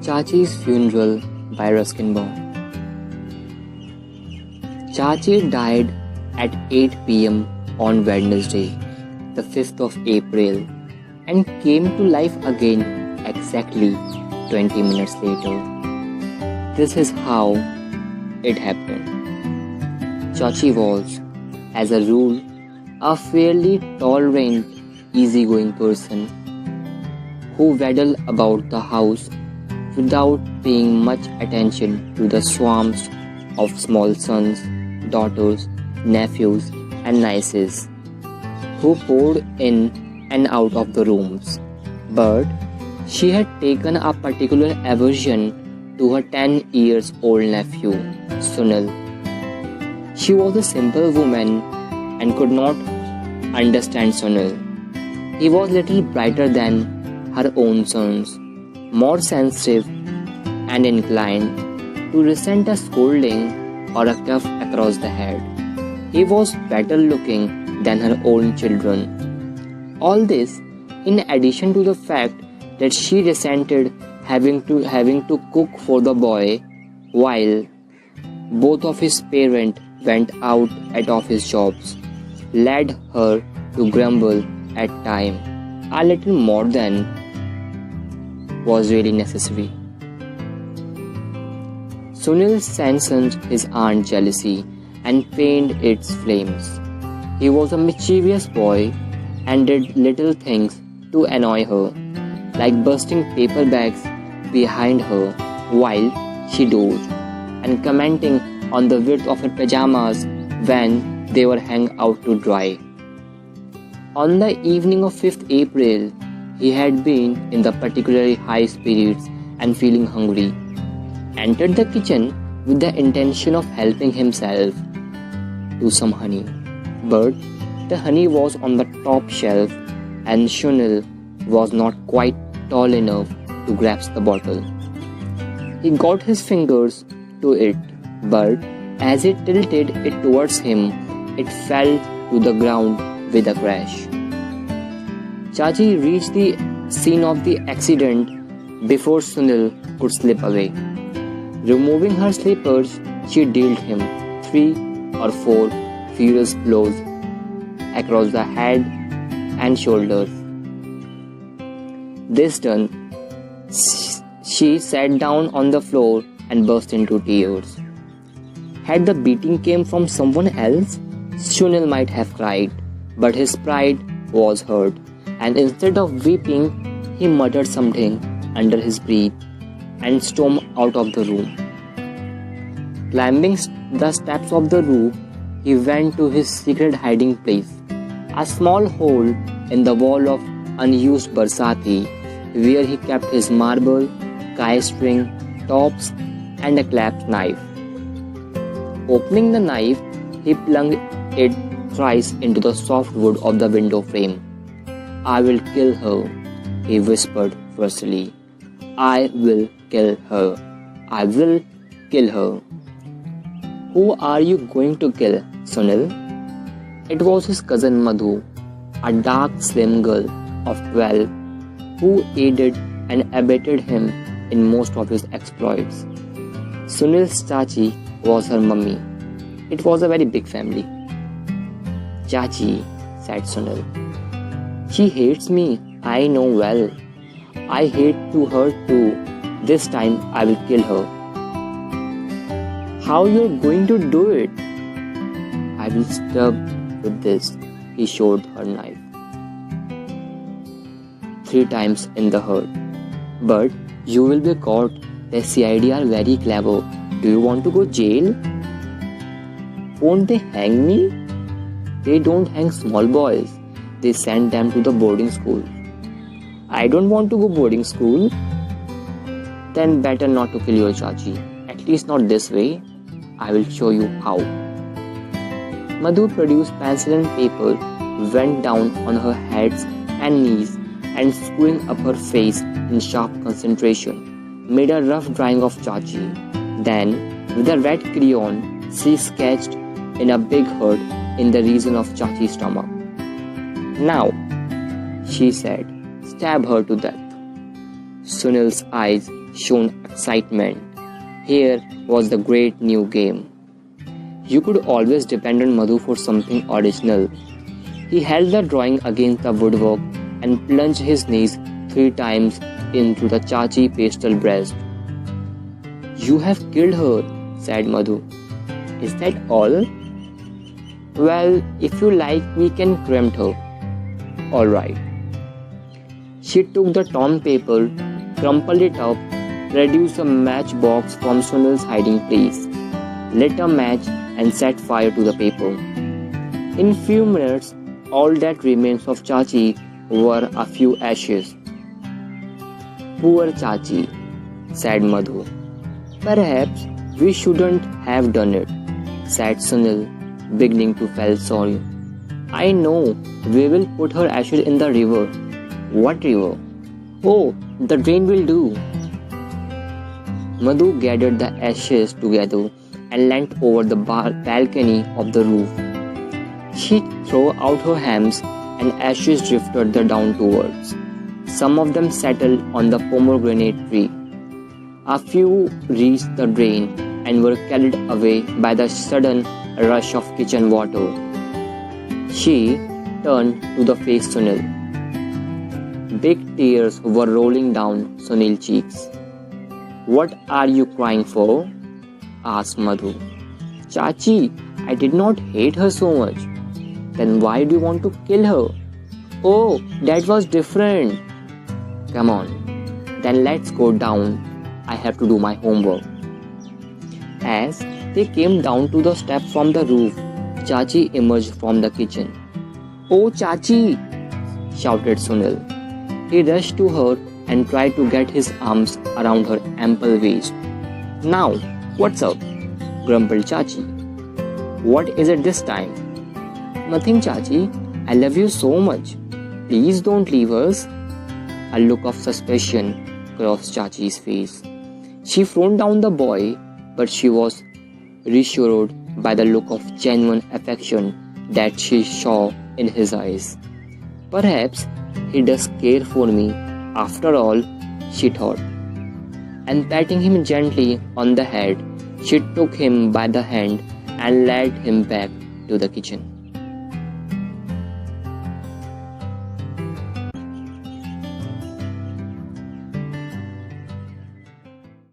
Chachi's funeral by Ruskin Bond. Chachi died at 8 p.m. on Wednesday, the 5th of April, and came to life again exactly 20 minutes later. This is how it happened. Chachi was, as a rule, a fairly tolerant, easygoing person who waddled about the house without paying much attention to the swarms of small sons, daughters, nephews, and nieces who poured in and out of the rooms. But she had taken a particular aversion to her 10 years old nephew, Sunil. She was a simple woman and could not understand Sunil. He was little brighter than her own sons, more sensitive and inclined to resent a scolding or a cuff across the head. He was better looking than her own children. All this in addition to the fact that she resented having to cook for the boy while both of his parents went out at office jobs, led her to grumble at times a little more than was really necessary. Sunil sensed his aunt's jealousy and fanned its flames. He was a mischievous boy and did little things to annoy her, like bursting paper bags behind her while she dozed, and commenting on the width of her pajamas when they were hung out to dry. On the evening of 5th April, he had been in the particularly high spirits and feeling hungry, entered the kitchen with the intention of helping himself to some honey. But the honey was on the top shelf and Sunil was not quite tall enough to grasp the bottle. He got his fingers to it, but as he tilted it towards him, it fell to the ground with a crash. Chachi reached the scene of the accident before Sunil could slip away. Removing her slippers, she dealt him 3 or 4 furious blows across the head and shoulders. This done, she sat down on the floor and burst into tears. Had the beating came from someone else, Sunil might have cried, but his pride was hurt, and instead of weeping, he muttered something under his breath and stormed out of the room. Climbing the steps of the roof, he went to his secret hiding place, a small hole in the wall of unused barsati, where he kept his marble, kite string, tops, and a clasp knife. Opening the knife, he plunged it thrice into the soft wood of the window frame. "I will kill her," he whispered fiercely. "I will kill her. I will kill her." "Who are you going to kill, Sunil?" It was his cousin Madhu, a dark, slim girl of 12, who aided and abetted him in most of his exploits. Sunil's Chachi was her mummy. It was a very big family. "Chachi," said Sunil. "She hates me, I know well. I hate to her too. This time I will kill her." "How you're going to do it?" "I will stab with this." He showed her knife. 3 times in the heart. "But you will be caught. The CID are very clever. Do you want to go jail?" "Won't they hang me?" "They don't hang small boys. They send them to the boarding school." "I don't want to go boarding school." "Then better not to kill your Chachi. At least not this way. I will show you how." Madhu produced pencil and paper, went down on her hands and knees, and screwing up her face in sharp concentration, made a rough drawing of Chachi. Then, with a red crayon, she sketched in a big hurt in the region of Chachi's stomach. "Now," she said, "stab her to death." Sunil's eyes shown excitement. Here was the great new game. You could always depend on Madhu for something original. He held the drawing against the woodwork and plunged his knees 3 times into the Chachi pastel breast. "You have killed her," said Madhu. "Is that all?" "Well, if you like, we can cremate her." "All right." She took the torn paper, crumpled it up, produced a matchbox from Sunil's hiding place, lit a match and set fire to the paper. In few minutes, all that remains of Chachi were a few ashes. "Poor Chachi," said Madhu. "Perhaps we shouldn't have done it," said Sunil, beginning to feel sorry. "I know, we will put her ashes in the river." "What river?" "Oh, the drain will do." Madhu gathered the ashes together and leant over the balcony of the roof. She threw out her hands and ashes drifted downwards. Some of them settled on the pomegranate tree. A few reached the drain and were carried away by the sudden rush of kitchen water. She turned to the face Sunil. Big tears were rolling down Sunil's cheeks. "What are you crying for?" asked Madhu. "Chachi, I did not hate her so much." "Then why do you want to kill her?" "Oh, that was different." "Come on, then let's go down. I have to do my homework." As they came down to the step from the roof, Chachi emerged from the kitchen. "Oh, Chachi!" shouted Sunil. He rushed to her and tried to get his arms around her ample waist. "Now, what's up?" grumbled Chachi. "What is it this time?" "Nothing, Chachi. I love you so much. Please don't leave us." A look of suspicion crossed Chachi's face. She frowned down the boy, but she was reassured by the look of genuine affection that she saw in his eyes. "Perhaps he does care for me, after all," she thought. And patting him gently on the head, she took him by the hand and led him back to the kitchen.